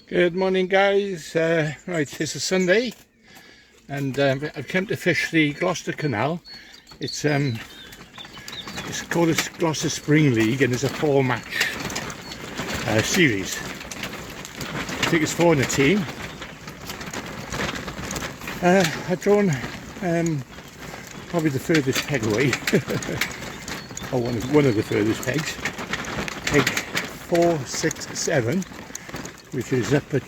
Good morning, guys. Right, it's a Sunday, and I've come to fish the Gloucester Canal. It's called the Gloucester Spring League, and it's a four-match series. I think it's four in a team. I've drawn probably the furthest peg away, or one of the furthest pegs. Peg 467. Which is up at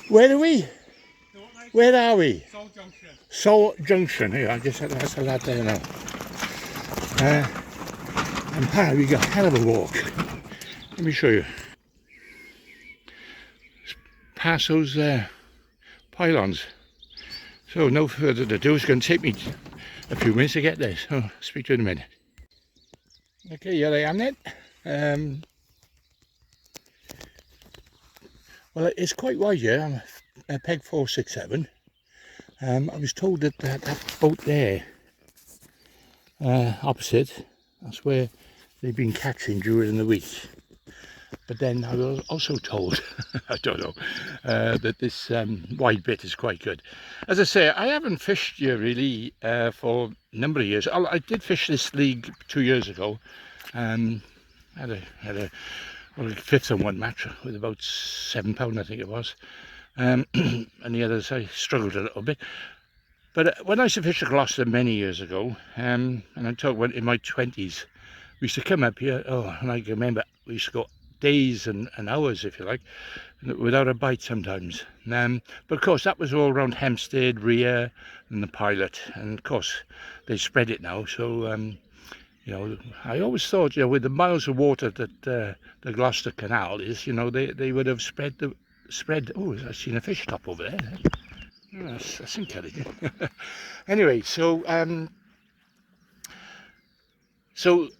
where are we? Where are we? Seoul Junction. Seoul Junction. Here, I just that's a lad there now. And apparently we got a hell of a walk. Let me show you. Past those pylons. So no further ado. It's going to take me a few minutes to get there. So I'll speak to you in a minute. Okay, here I am then. Well, it's quite wide here. I'm a peg 467. I was told that that boat there, opposite, that's where they've been catching during the week. But then I was also told, I don't know, that this wide bit is quite good. As I say, I haven't fished here really for a number of years. I did fish this league 2 years ago. Had a fifth and one match with about £7, I think it was. And the others I struggled a little bit. But when I used to fish at Gloucester many years ago, and I'm talking in my 20s, we used to come up here. Oh, and I can remember we used to go days and hours, if you like, without a bite sometimes. But of course that was all around Hempstead, Rhea and the Pilot, and of course they spread it now. So you know, I always thought, you know, with the miles of water that the Gloucester Canal is, you know, they would have spread. Oh, I've seen a fish top over there. Oh, that's encouraging. Anyway, so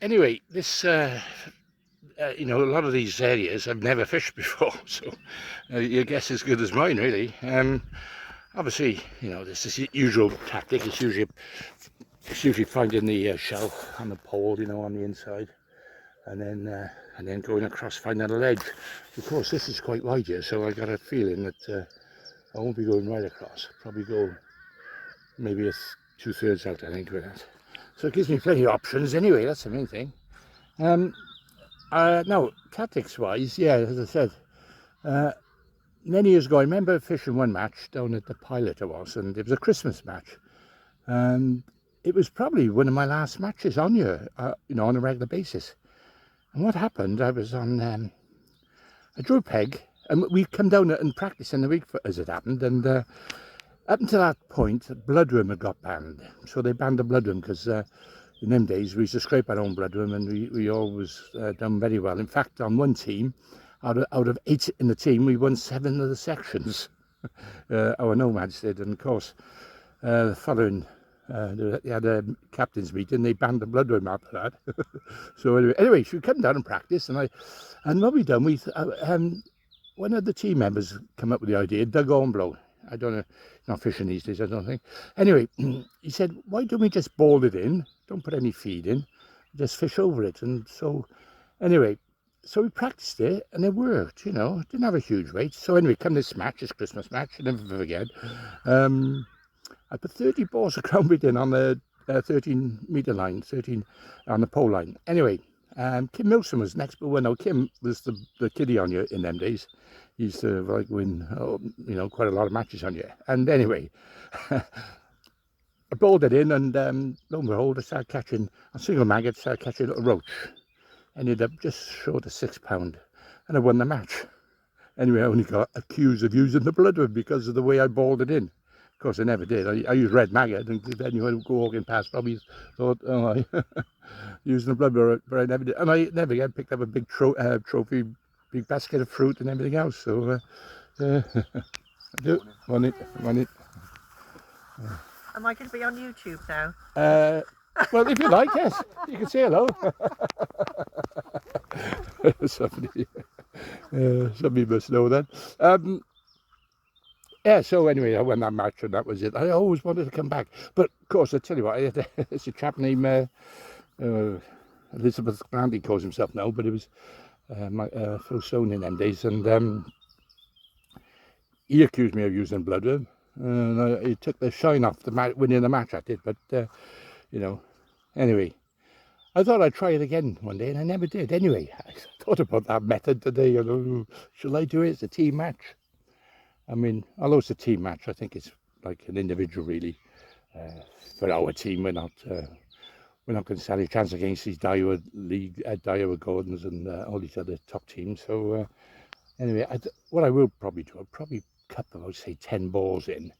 anyway, this. You know, a lot of these areas I've never fished before, so your guess is as good as mine, really. Obviously, you know, this is the usual tactic. It's usually finding the shell on the pole, you know, on the inside, and then going across, finding a ledge. Of course, this is quite wide here, so I got a feeling that I won't be going right across. I'll probably go maybe 2/3 out, I think, with that. So it gives me plenty of options anyway. That's the main thing. Now, tactics-wise, yeah, as I said, many years ago, I remember fishing one match down at the Pilot it was, and it was a Christmas match. And it was probably one of my last matches on here, you know, on a regular basis. And what happened, I was on, I drew a peg, and we'd come down and practice in the week, as it happened, and up until that point, bloodworm had got banned. So they banned the bloodworm because in them days we used to scrape our own bloodworm, and we always done very well. In fact, on one team, out of 8 in the team, we won 7 of the sections. Our nomads did, and of course, following they had a captain's meeting, they banned the bloodworm after that. So anyway, she come down and practice, and what we done, one of the team members come up with the idea, Doug Hornblow. I don't know, not fishing these days, I don't think. Anyway, he said, why don't we just ball it in, don't put any feed in, just fish over it. And so, anyway, so we practiced it, and it worked, you know, didn't have a huge weight. So anyway, come this match, this Christmas match, I'll never forget, I put 30 balls of ground bait in on the 13-metre line, 13 on the pole line. Anyway, Kim Milson was next, but well, no, Kim was the kiddie on you in them days. He used to like win, you know, quite a lot of matches on you. And anyway, I bowled it in, and lo and behold, I started catching a single maggot, started catching a little roach. Ended up just short of £6, and I won the match. Anyway, I only got accused of using the bloodworm because of the way I bowled it in. Of course, I never did. I used red maggot, and if anyone go walking past probably thought, oh, I using the bloodworm, but I never did. And I never again picked up a big trophy, big basket of fruit and everything else. So, I do. Want it. Am I going to be on YouTube now? Well, if you like, yes, you can say hello. Somebody must know that. Yeah, so anyway, I won that match, and that was it. I always wanted to come back, but of course, I tell you what, it's a chap named Elizabeth Grant he calls himself now, but it was Phil Stone in them days, and he accused me of using bloodworm, and he took the shine off the winning the match. I did, but you know, anyway, I thought I'd try it again one day, and I never did. Anyway, I thought about that method today. You know, shall I do it? It's a team match. I mean, although it's a team match, I think it's like an individual really. For our team, we're not going to stand a chance against these Daiwa League, Daiwa Gordons, and all these other top teams. So anyway, what I will probably do, I'll probably cup about say 10 balls in,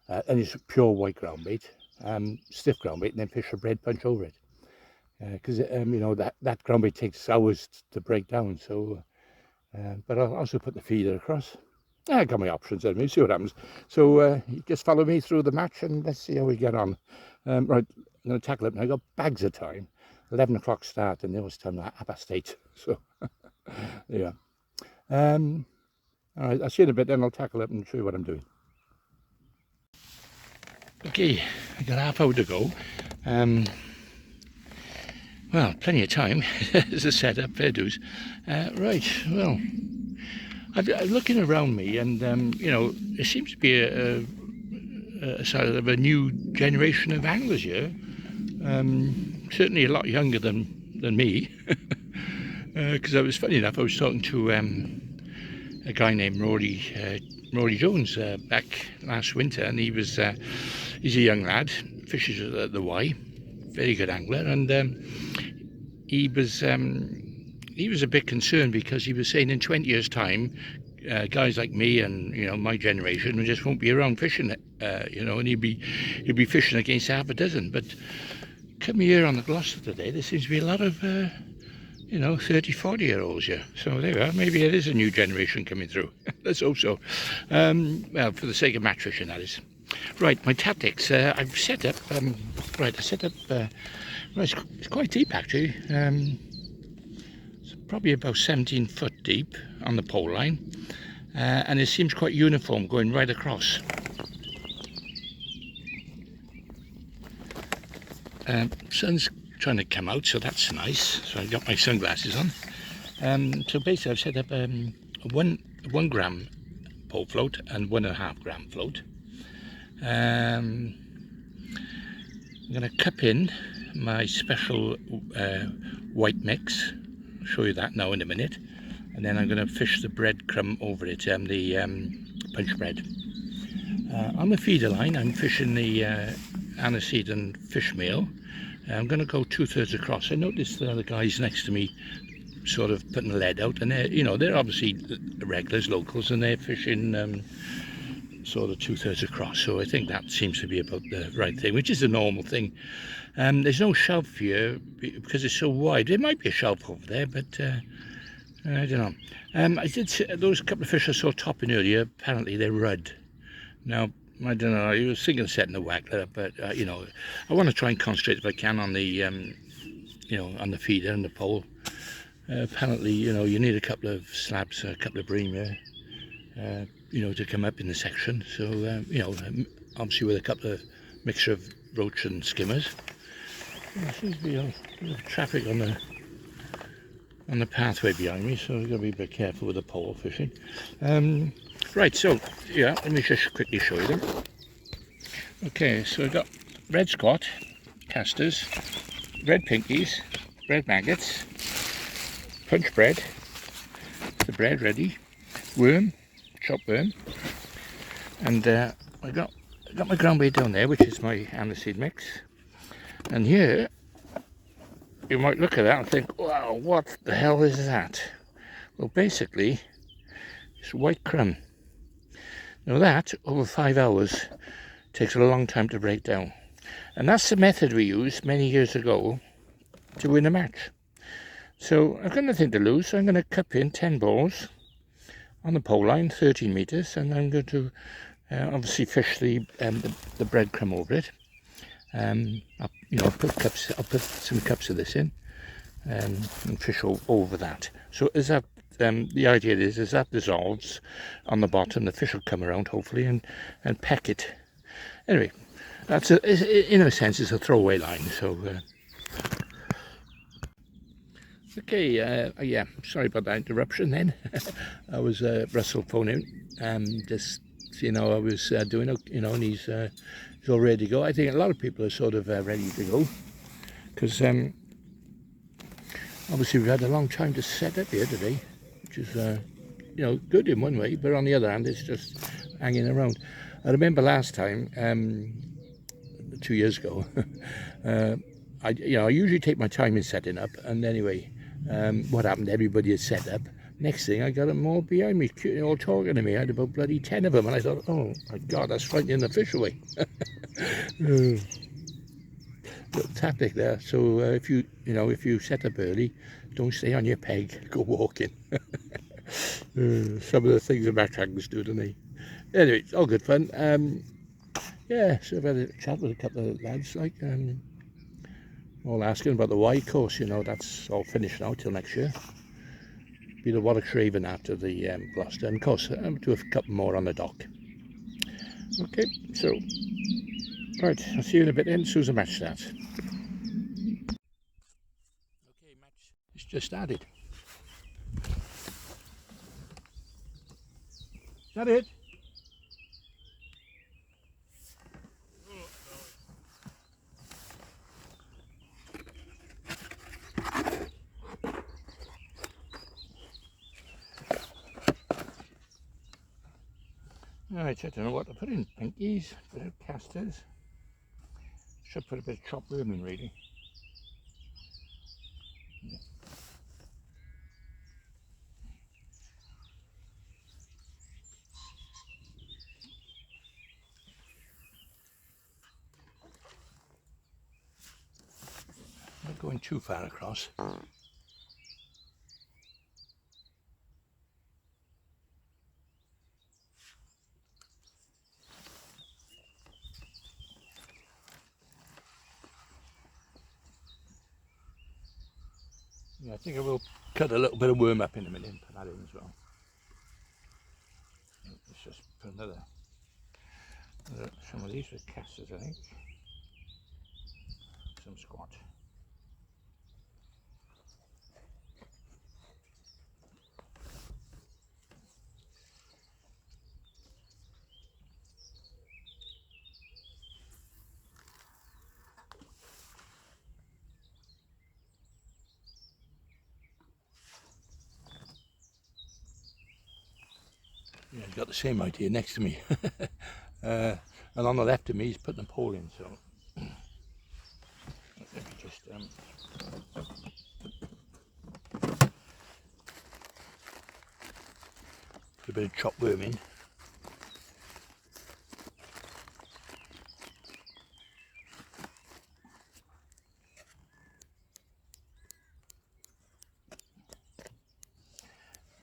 and it's pure white ground bait, stiff ground bait, and then fish a bread punch over it. Because you know that ground bait takes hours to break down. So, but I'll also put the feeder across. I got my options anyway. See what happens. So just follow me through the match and let's see how we get on. Right, I'm going to tackle it. Now I got bags of time. 11 o'clock start, and there was time at 8:30. So yeah. All right, I'll see you in a bit. Then I'll tackle it and show you what I'm doing. Okay, I got half hour to go. Well, plenty of time as a setup, fair dues. Right, well, I'm looking around me, and you know, there seems to be a sort of a new generation of anglers here. Certainly a lot younger than me, because I was funny enough. I was talking to a guy named Rory Jones back last winter, and he's a young lad, fishes at the Y, very good angler, and he was a bit concerned because he was saying in 20 years' time, guys like me and you know my generation just won't be around fishing it, you know, and he'd be fishing against half a dozen. But coming here on the Gloucester today, there seems to be a lot of you know 30-40-year-olds here. So there we are. Maybe it is a new generation coming through. Let's hope so. Well, for the sake of match fishing, that is. Right, my tactics. I've set up. Right, I set up. Well, it's quite deep actually. It's probably about 17 foot deep on the pole line, and it seems quite uniform going right across. Sun's trying to come out, so that's nice. So I got my sunglasses on. So basically, I've set up a 1 gram pole float and 1.5 gram float. I'm going to cup in my special white mix. I'll show you that now in a minute, and then I'm going to fish the breadcrumb over it, the punch bread. On the feeder line, I'm fishing the aniseed and fish meal. I'm going to go 2/3 across. I noticed the other guys next to me sort of putting the lead out, and they're obviously regulars, locals, and they're fishing sort of 2/3 across. So I think that seems to be about the right thing, which is the normal thing. There's no shelf here because it's so wide. There might be a shelf over there, but I don't know. I did see those couple of fish I saw topping earlier. Apparently they're rudd. Now I don't know. I was thinking of setting the wackler up, but you know, I want to try and concentrate if I can on the you know, on the feeder and the pole. Apparently, you know, you need a couple of slabs, a couple of bream here, you know, to come up in the section. So you know, obviously with a couple of mixture of roach and skimmers. There seems to be a bit of traffic on the pathway behind me, so I've got to be a bit careful with the pole fishing. Right, so yeah, let me just quickly show you them. Okay, so I've got red squat casters, red pinkies, red maggots, punch bread, the bread ready, worm, chopped worm, and I got my ground bait down there, which is my aniseed mix. And here you might look at that and think, wow, what the hell is that? Well, basically it's white crumb. Now that, over 5 hours, takes a long time to break down. And that's the method we used many years ago to win a match. So I've got nothing to lose, so I'm going to cup in 10 balls on the pole line, 13 meters, and I'm going to obviously fish the breadcrumb over it. I'll put some cups of this in and fish over that. So as that, the idea is as that dissolves on the bottom, the fish will come around hopefully and peck it. Anyway, that's in a sense it's a throwaway line. So Okay, yeah, sorry about that interruption then. I was Russell phoning, just, I was doing, and he's all ready to go. I think a lot of people are sort of ready to go, because obviously we've had a long time to set up here today, which is, good in one way, but on the other hand, it's just hanging around. I remember last time, 2 years ago, I usually take my time in setting up, and anyway, what happened, everybody had set up. Next thing, I got them all behind me, all talking to me. I had about bloody 10 of them, and I thought, oh my God, that's frightening the fish away. Little tactic there. So if you set up early, don't stay on your peg, go walking. Some of the things the backtrackers do, don't they? Anyway, it's all good fun. Yeah, so I've had a chat with a couple of lads, all asking about the Y course. That's all finished now till next year. Be the Warwick Raven after the Gloucester, and of course I'll do a couple more on the dock. Okay, so right, I'll see you in a bit then, as soon as the match starts. Okay, match is just started. Is that it? Right, I don't know what to put in. Pinkies, bit of casters. Should put a bit of chopped worm in, really. Not going too far across. Yeah, I think I will cut a little bit of worm up in a minute and put that in as well. Let's just put some of these with casters, I think. Some squat. Yeah, he's got the same idea next to me. And on the left of me, he's putting a pole in, so let me just put a bit of chopped worm in.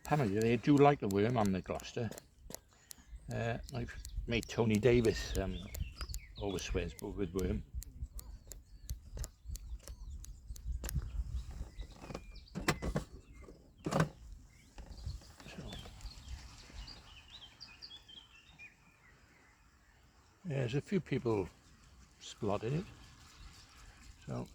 Apparently they do like the worm on the Gloucester. My mate Tony Davis always swears with worm. So, yeah, there's a few people spotted it. So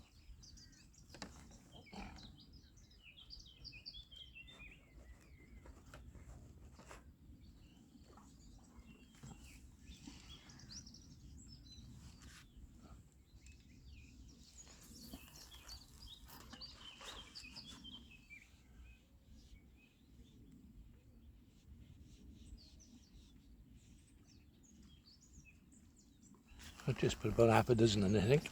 I've just put about half a dozen in, I think.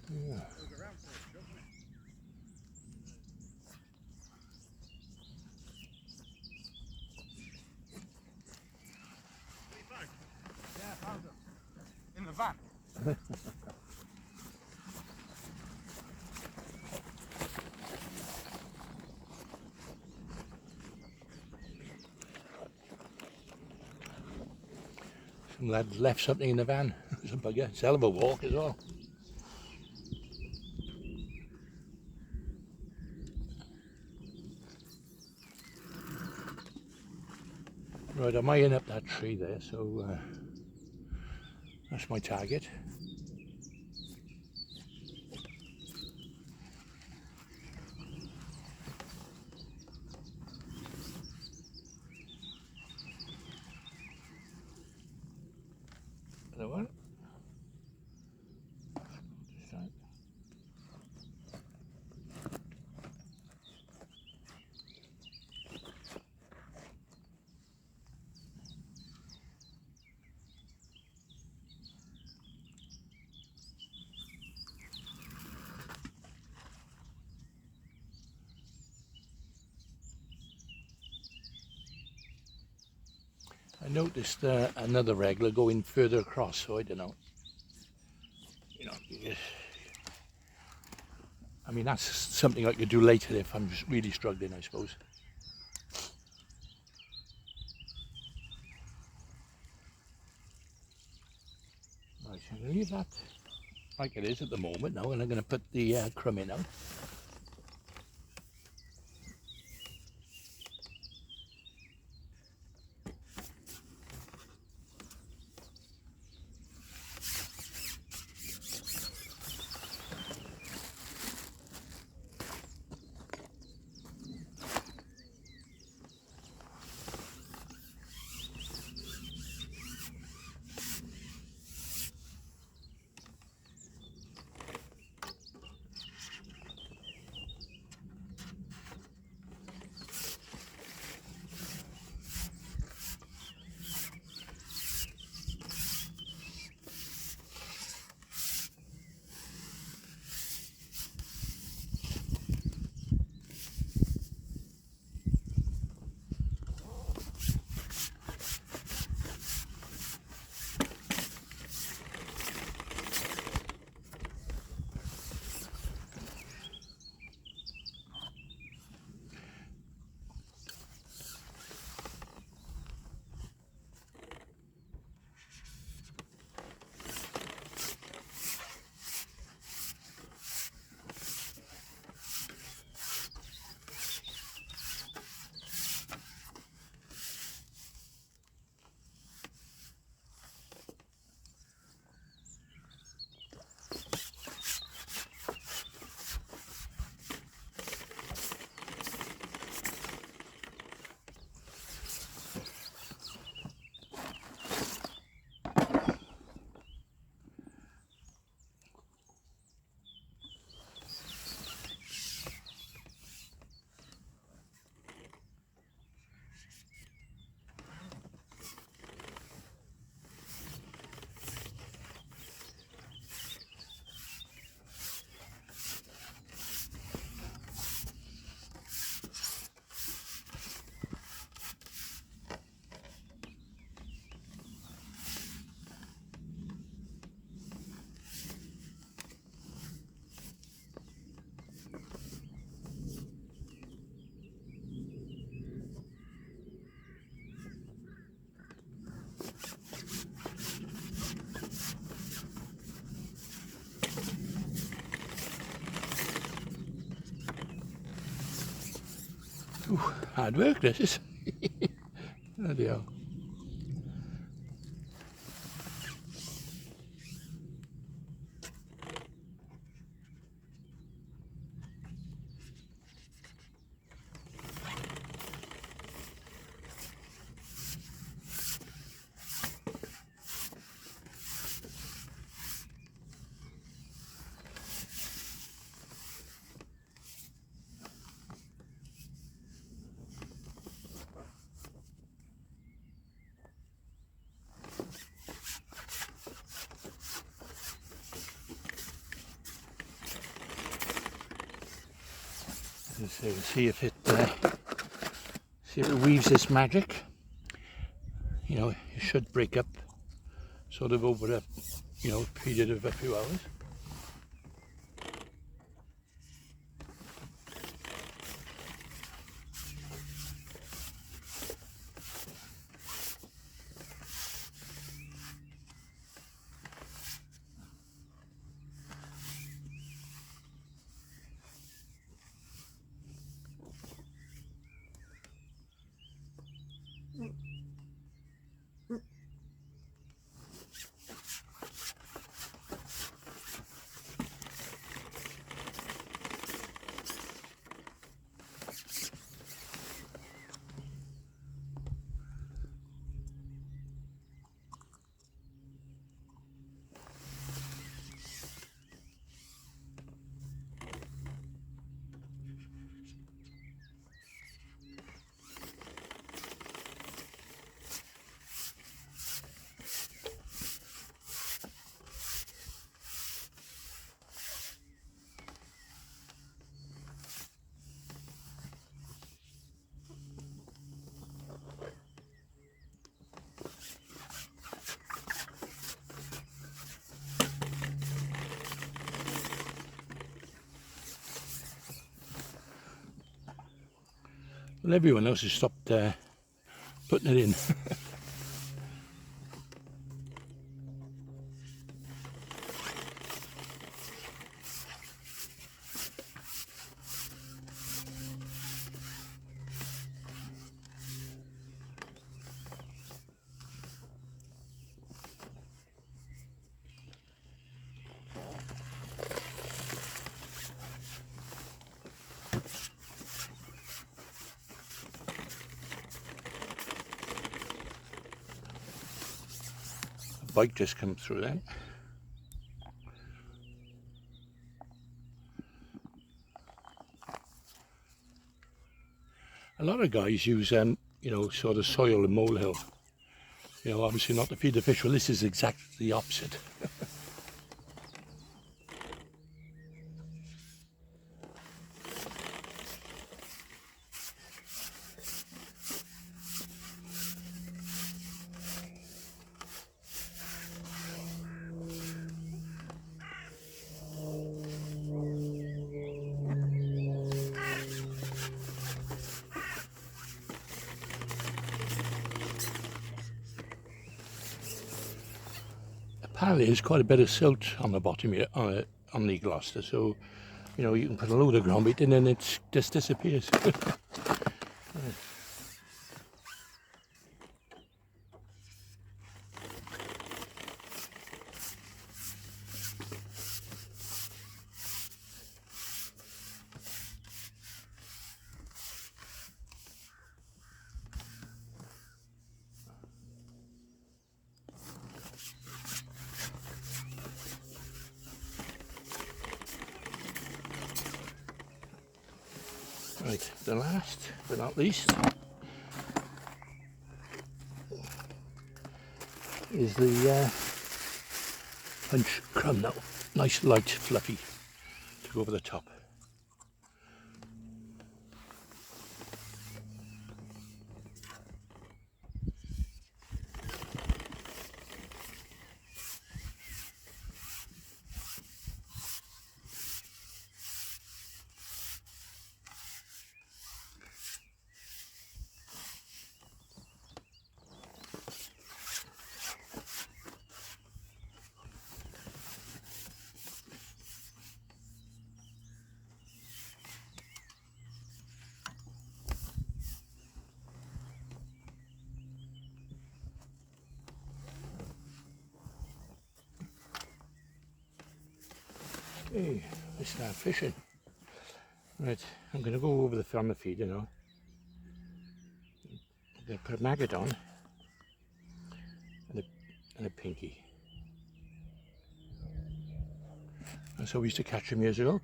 Yeah. Yeah, I found them. In the van. Some lad left something in the van. It's a bugger. It's a hell of a walk as well. Right, I'm eyeing up that tree there, so that's my target. Another one. I noticed another regular going further across, so I don't know. You know, I mean, that's something I could do later if I'm just really struggling, I suppose. Right, I'm going to leave that like it is at the moment now, and I'm going to put the crumb in now. Ooh, hard work this is. Bloody hell. So see if it weaves its magic. You know, it should break up sort of over period of a few hours. Well, everyone else has stopped putting it in. A bike just come through then. A lot of guys use sort of soil and molehill. Obviously not to feed the fish. Well, this is exactly the opposite. Apparently there's quite a bit of silt on the bottom here on the Gloucester, so you can put a load of ground bait in and it just disappears. Right, the last but not least is the punch crumb now. Nice, light, fluffy to go over the top. Okay, let's start fishing. Right, I'm going to go over the farmer feeder now. I'm going to put a maggot on and a pinky. That's how we used to catch them years ago.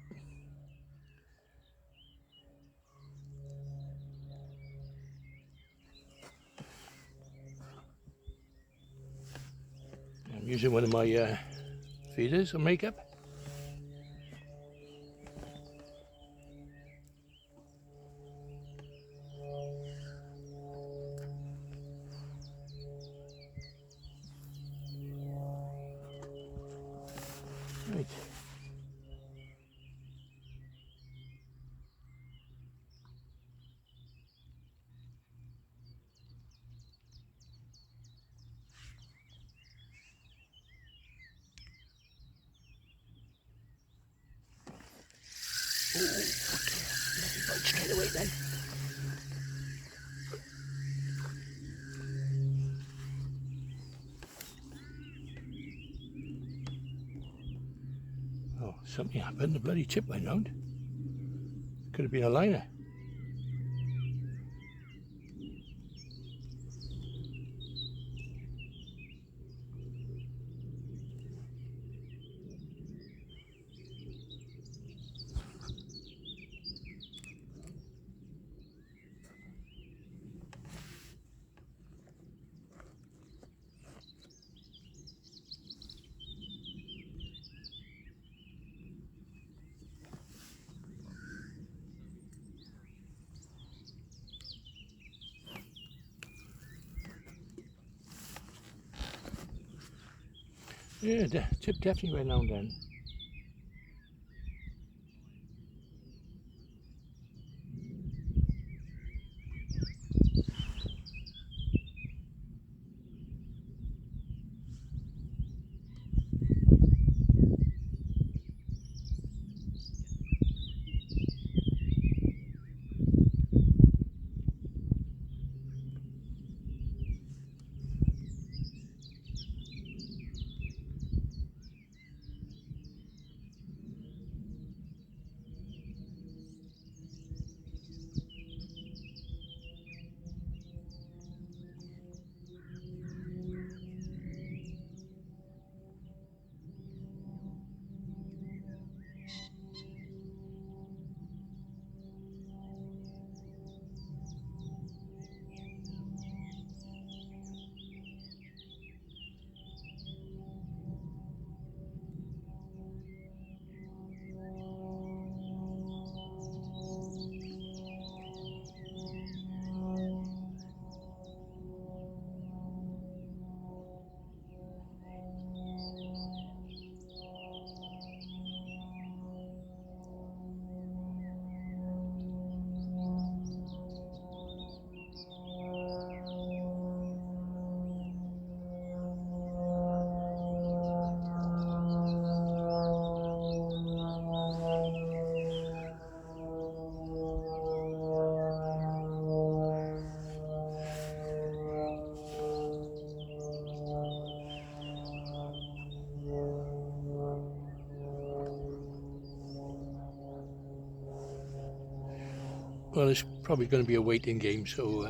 I'm using one of my feeders on makeup. Right. Oh, okay. Let me bite straight away then. Oh, something happened. The bloody tip went round. Could have been a liner. Yeah, the tip definitely went round then. Well, it's probably going to be a waiting game, so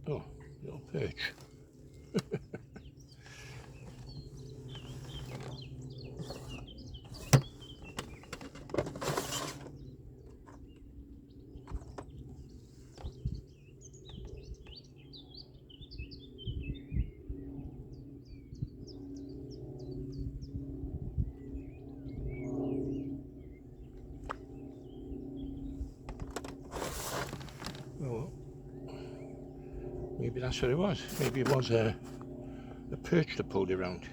oh, little perch. Oh, maybe that's what it was. Maybe it was a perch that pulled it round.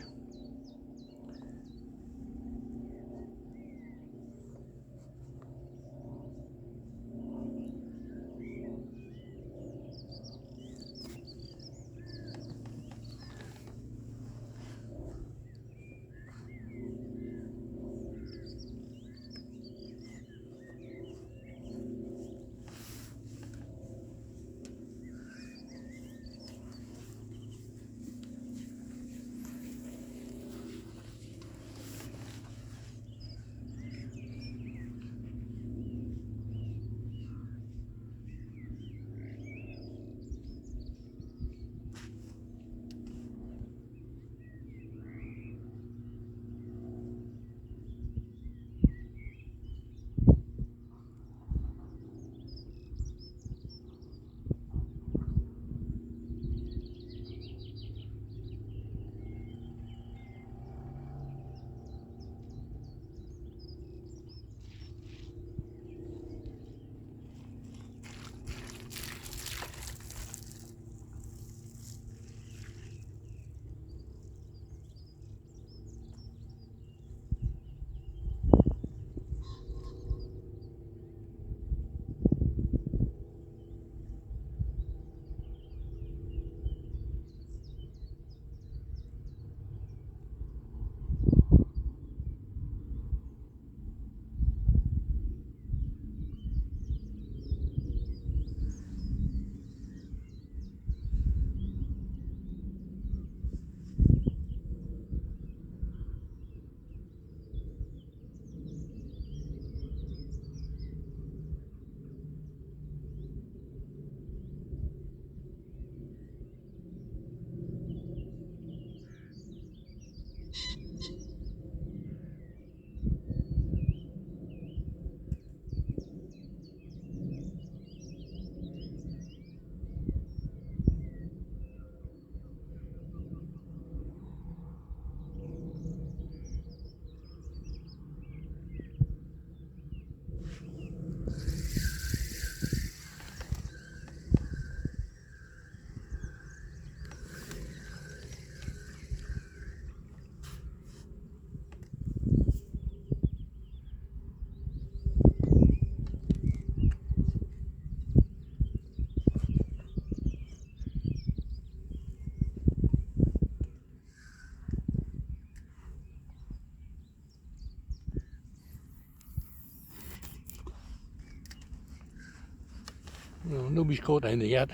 Nobody's caught anything yet,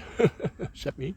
except me.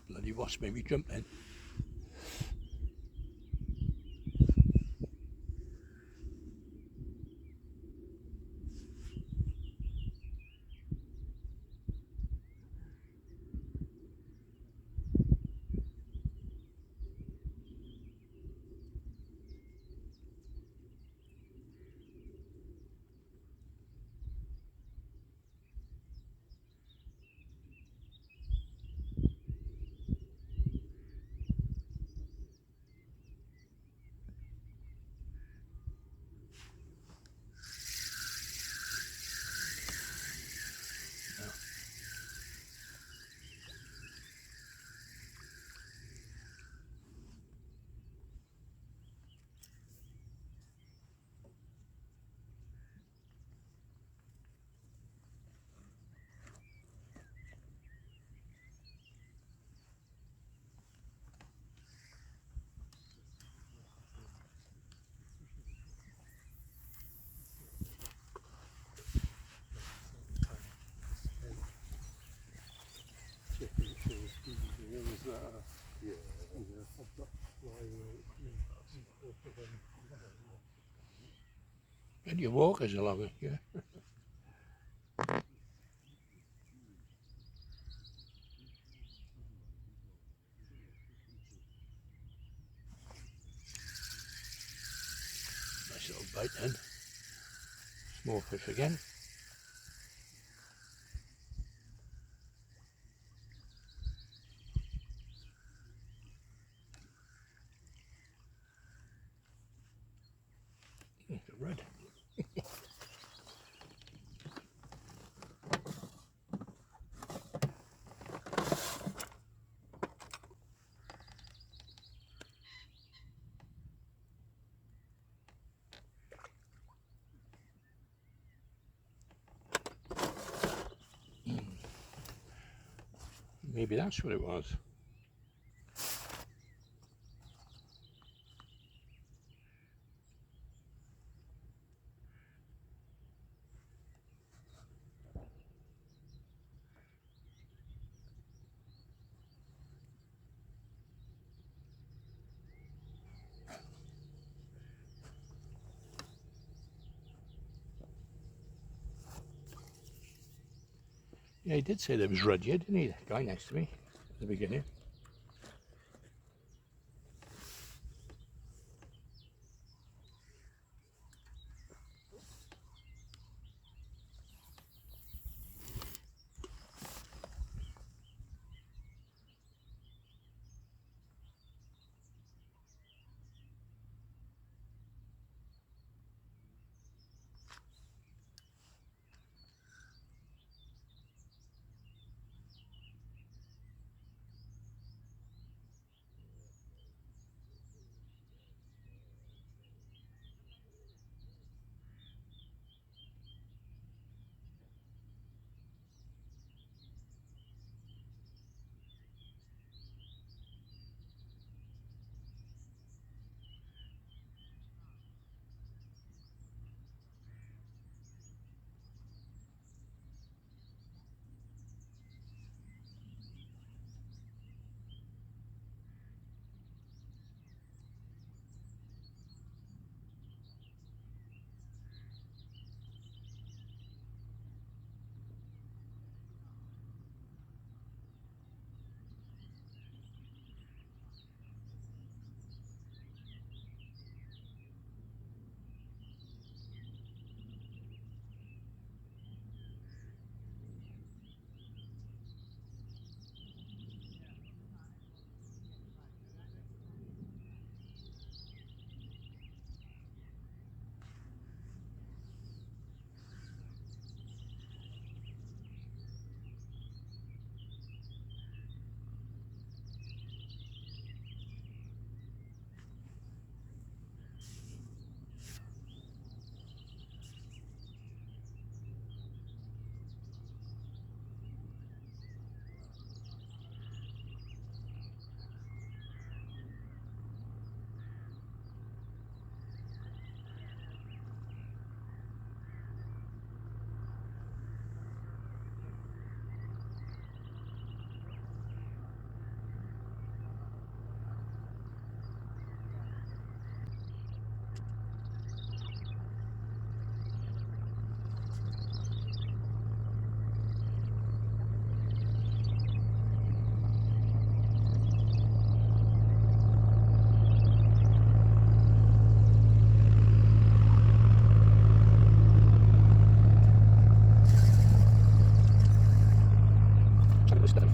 Bloody wasp made me jump then. Plenty of walkers along it, yeah. Nice little bite then. Small fish again. It's a red. Maybe that's what it was. Yeah, he did say there was rudyard, didn't he? The guy next to me at the beginning. stuff.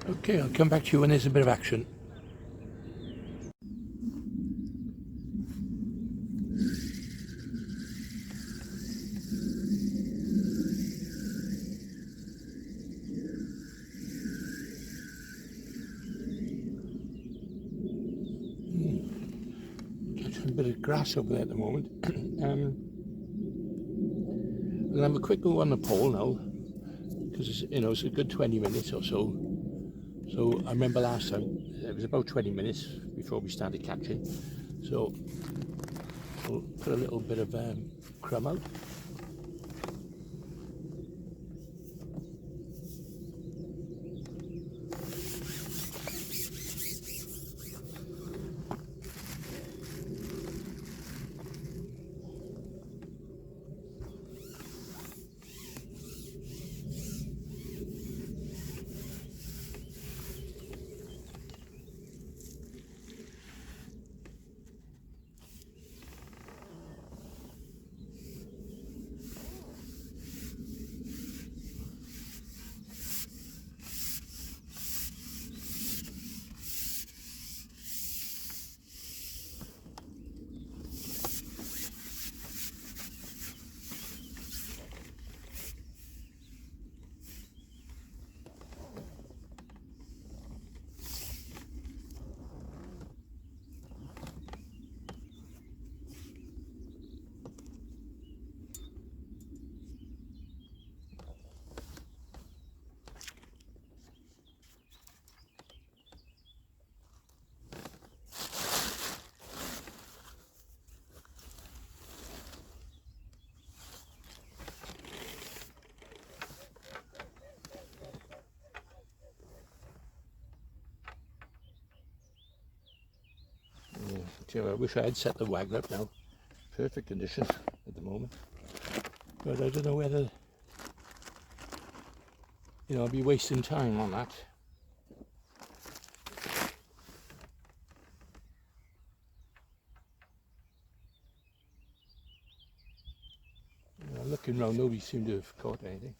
Okay, I'll come back to you when there's a bit of action. Catching a bit of grass over there at the moment. I'll have a quick go on the pole now, because it's a good 20 minutes or so. So I remember last time it was about 20 minutes before we started catching. So we'll put a little bit of crumb out. I wish I had set the wagger up now. Perfect condition at the moment. But I don't know whether, I'll be wasting time on that. Looking around, nobody seemed to have caught anything.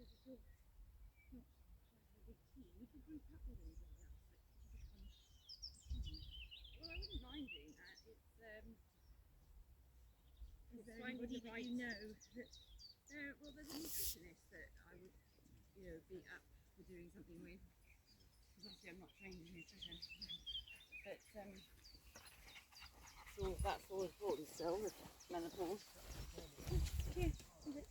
there's a sort of not quite a big team. Would you group up with anybody else? Like, could you become a team? Well, I wouldn't mind doing that. Is there finding anybody the that right. you know that Well, there's a nutritionist that I would, be up for doing something with. Because obviously I'm not trained in nutrition, but that's all important still with menopause. here? Is it?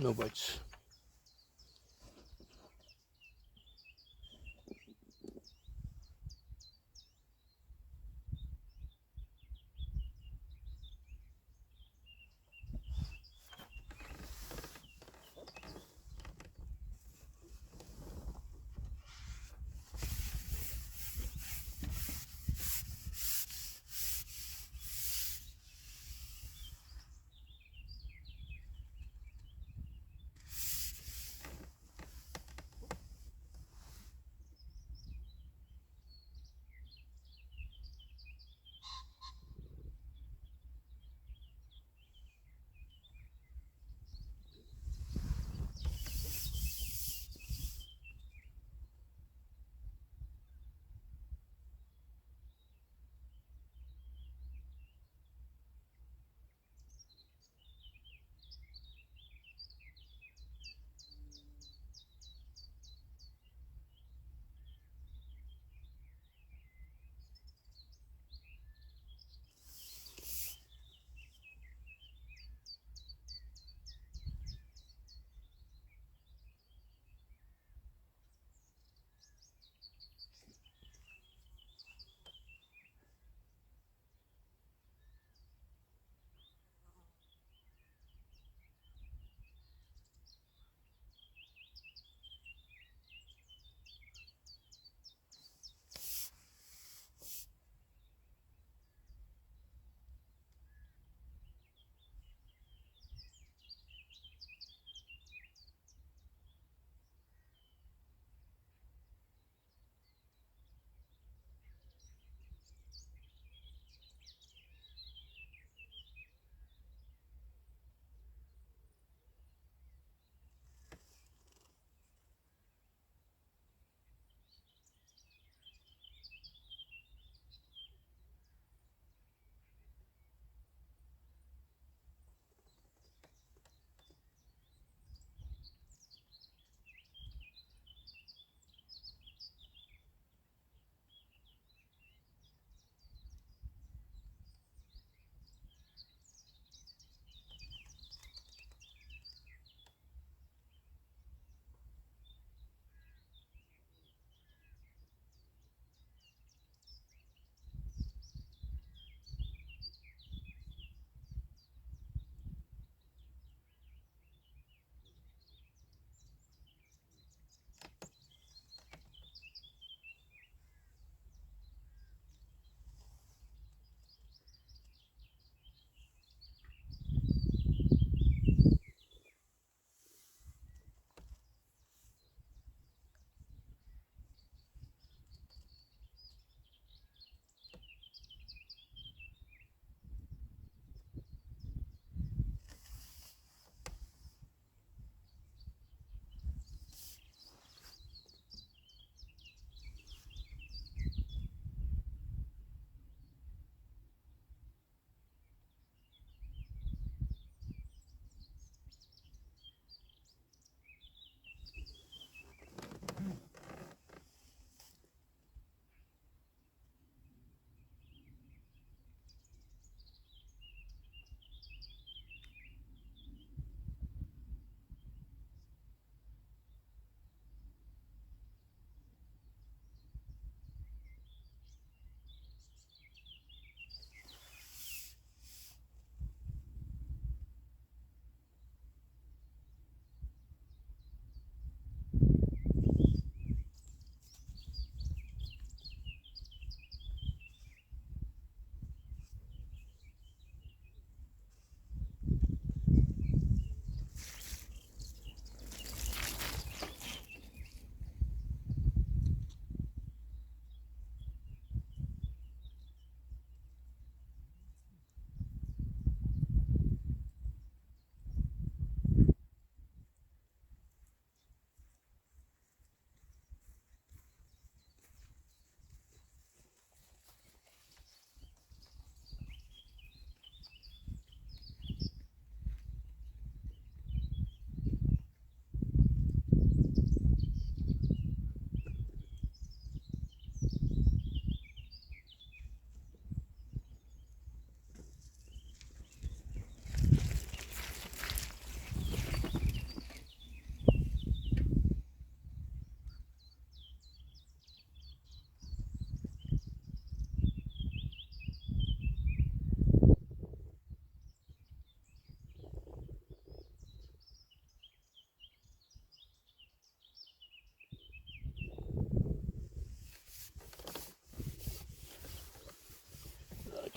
No bites.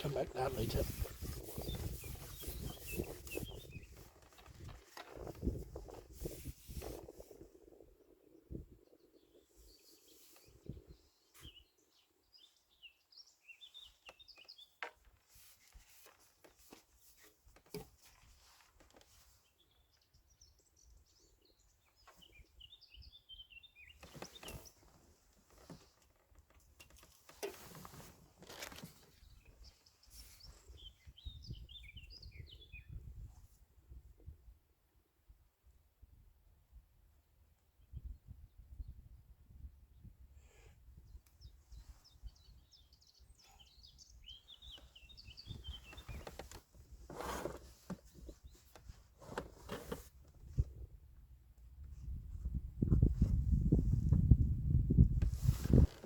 come back to that later.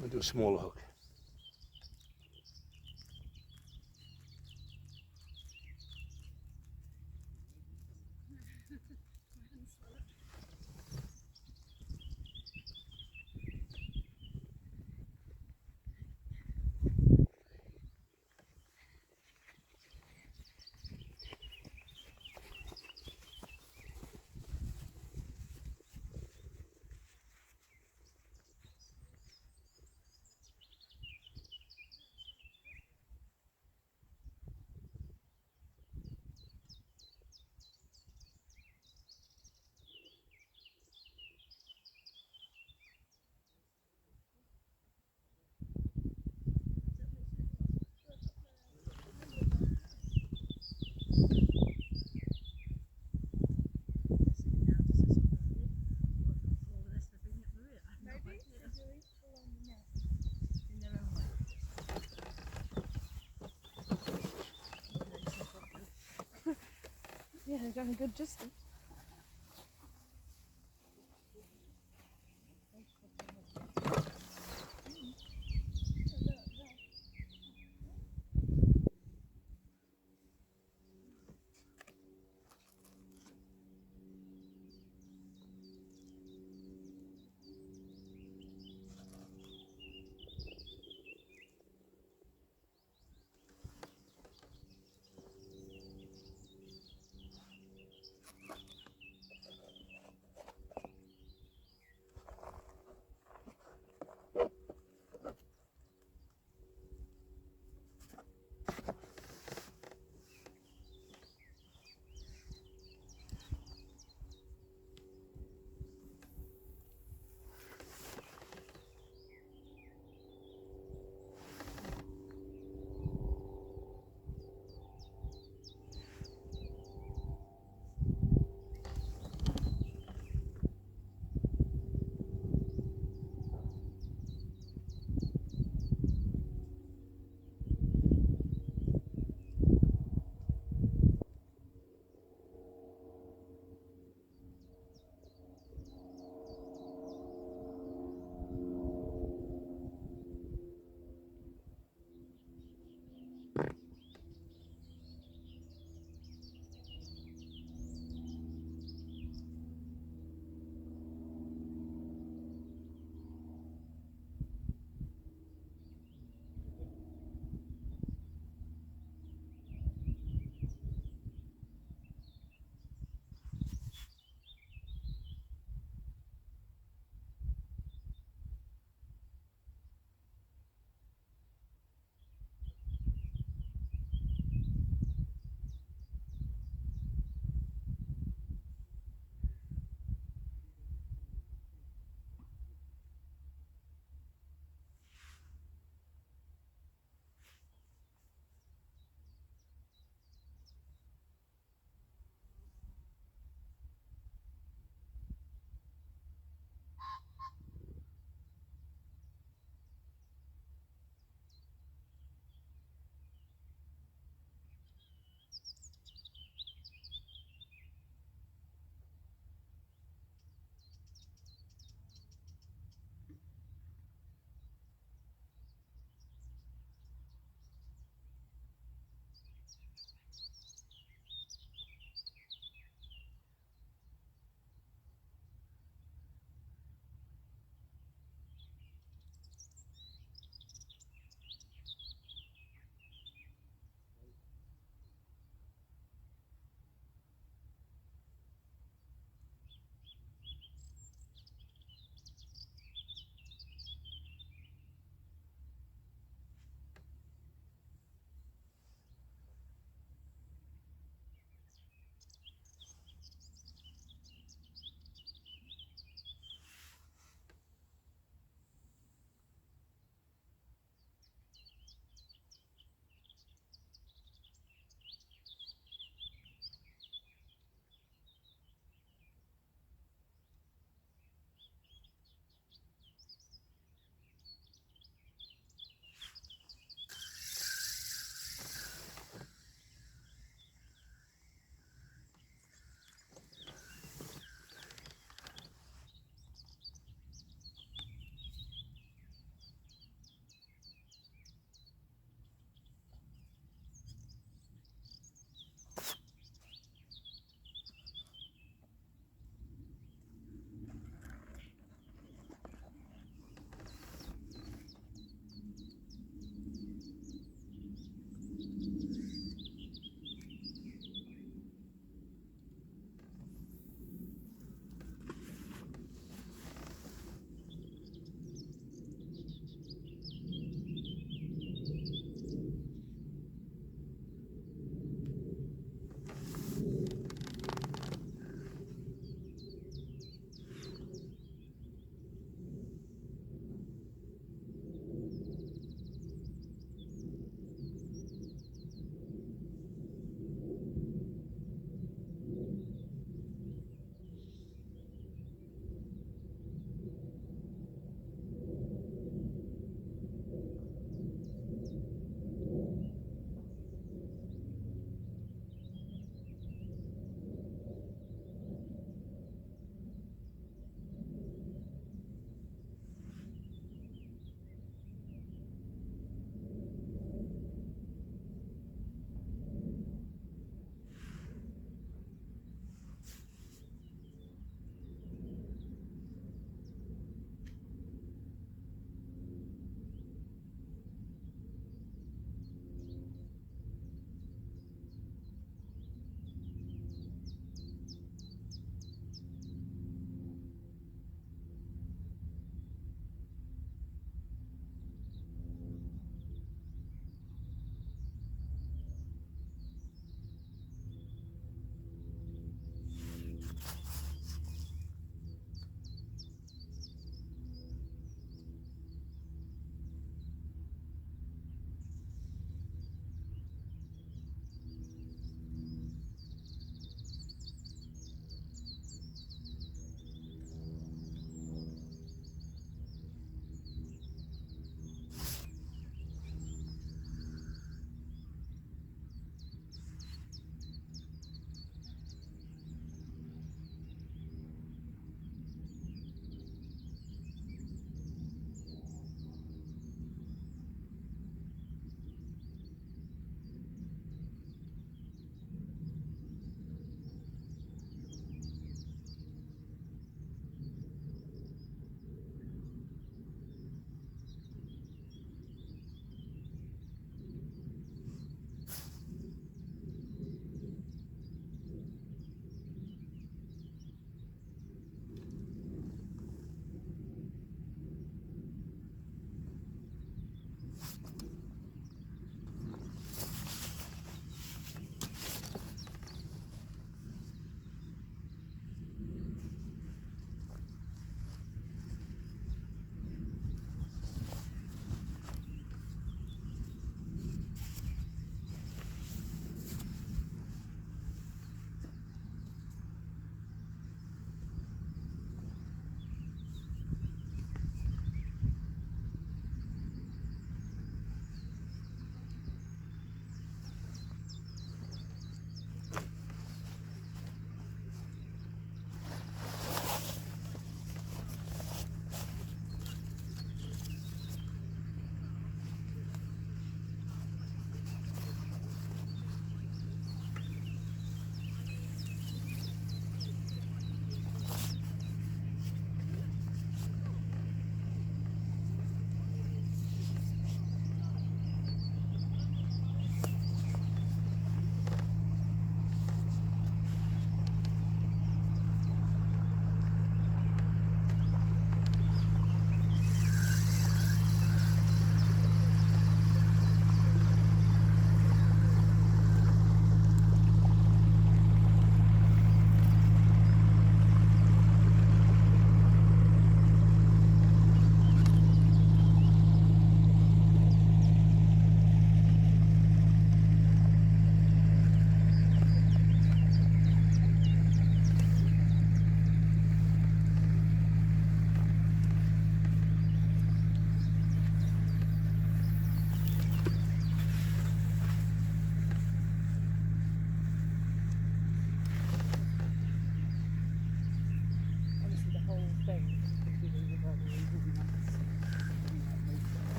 We'll do a smaller hook. Yeah, they're going a good distance.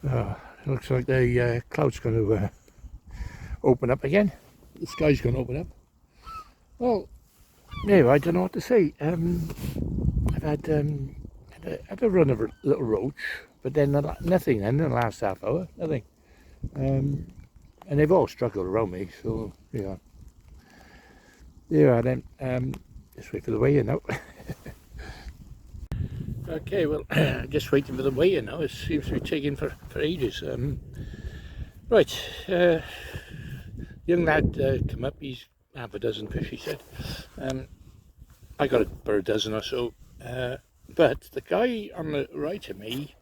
Oh, it looks like the cloud's going to open up again. The sky's going to open up. Well, no, I don't know what to say. I've had a run of a little roach, but then nothing in the last half hour, nothing. And they've all struggled around me, so yeah. Yeah, then just wait for the weigh-in now. Okay, well, just waiting for the weigh-in now. It seems to be taking for ages. Right, young lad come up. He's half a dozen fish, he said. I got about a dozen or so. But the guy on the right of me,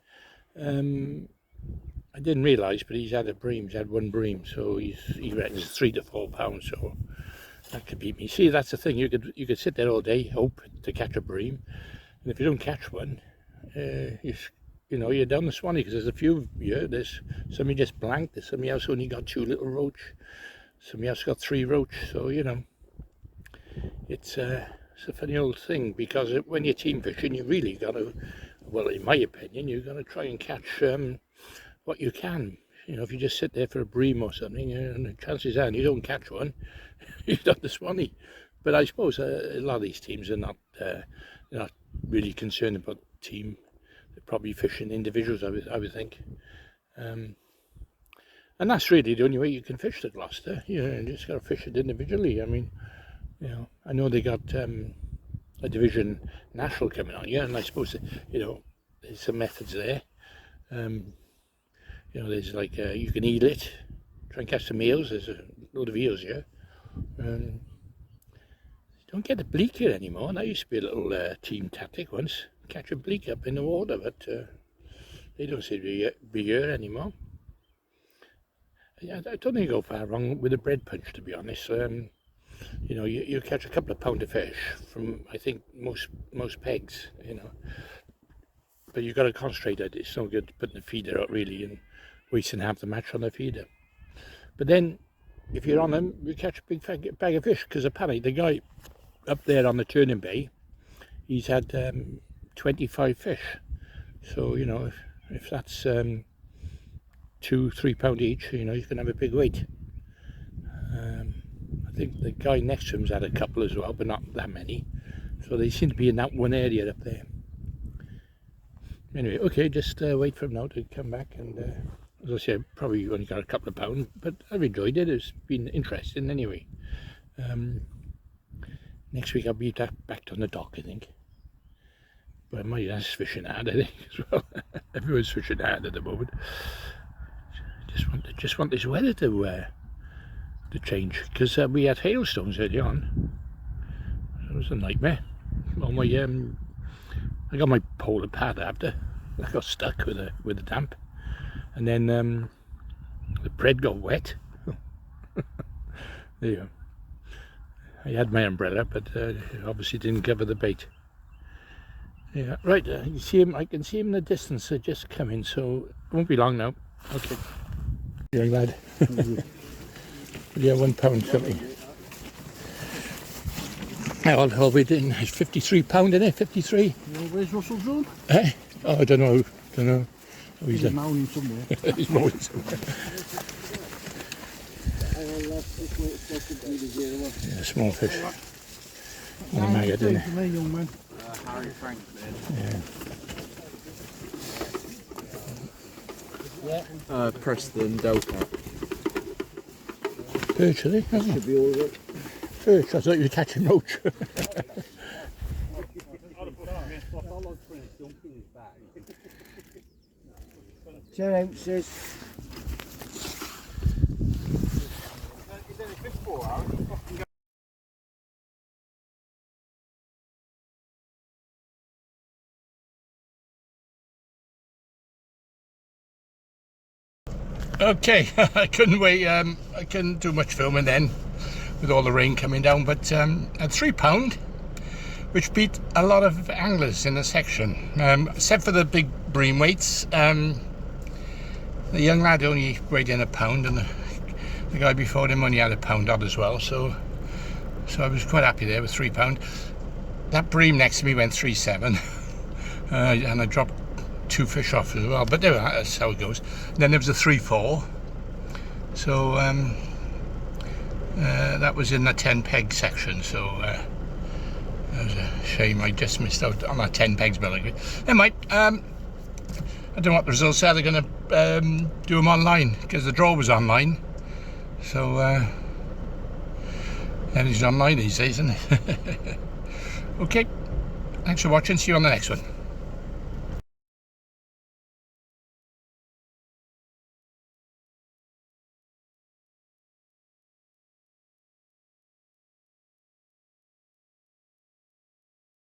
I didn't realise, but he's had a bream. He's had one bream, so he reckons 3 to 4 pounds. So that could beat me. See, that's the thing. You could sit there all day, hope to catch a bream, and if you don't catch one, you know, you're down the Swanee, because there's a few here. There's somebody just blanked. There's somebody else only got 2 little roach. Somebody else got 3 roach. So you know, it's a funny old thing, because when you're team fishing, you really got to, well, in my opinion, you've got to try and catch what you can. You know, if you just sit there for a bream or something, and the chances are you don't catch one, you're down the Swanee. But I suppose a lot of these teams are not really concerned about the team. They're probably fishing individuals, I would think. And that's really the only way you can fish the Gloucester. You know, you just got to fish it individually. I mean, you know, I know they got a division national coming on, yeah, and I suppose that, you know, there's some methods there. You know, there's like you can eel it, try and catch some eels. There's a load of eels here. Don't get a bleak here anymore. That used to be a little team tactic once. Catch a bleak up in the water, but they don't seem to be here anymore. Yeah, I don't think you go far wrong with a bread punch, to be honest. You know, you catch a couple of pound of fish from, I think, most pegs, you know. But you've got to concentrate that it's no good putting the feeder out really and wasting half the match on the feeder. But then, if you're on them, you catch a big bag of fish, because apparently the guy up there on the turning bay, he's had 25 fish. So, you know, if that's 2-3 pound each, you know, you can have a big weight. I think the guy next to him's had a couple as well, but not that many. So they seem to be in that one area up there. Anyway, okay, just wait for him now to come back, and as I said, probably only got a couple of pounds, but I've enjoyed it. It's been interesting anyway. Next week I'll be back on the dock, I think. But my ass fishing hard, I think, as well. Everyone's fishing hard at the moment. Just want this weather to change, because we had hailstones early on. It was a nightmare. Well, I got my polar pad after. I got stuck with the damp, and then the bread got wet. There you go. I had my umbrella, but obviously didn't cover the bait. Yeah, right. You see him? I can see him in the distance. They're just coming, so it won't be long now. Okay. Young lad. Yeah, £1 something. All we did is £53 in it. 53. Where's Russell John? Eh? Oh, I don't know. Oh, He's moaning somewhere. he's mowing somewhere. Yeah, small fish. And a maggot, isn't it? To me, young man. Harry Frank Yeah. Preston Delta. Perch, are they? Should be all right. Perch, I thought you were catching roach. 10 ounces. Okay, I couldn't wait. I couldn't do much filming then with all the rain coming down, but at £3, which beat a lot of anglers in the section, except for the big bream weights. The young lad only weighed in £1, and the guy before him only had £1 odd as well, so I was quite happy there with £3. That bream next to me went 3.7, and I dropped £2 few fish off as well, but there, that's how it goes. Then there was a 3-4, so that was in the 10 peg section, so that was a shame. I just missed out on that 10 pegs, but they might. I don't know what the results are. They're going to do them online, because the draw was online, so everything's online these days, isn't it? Okay, thanks for watching, see you on the next one.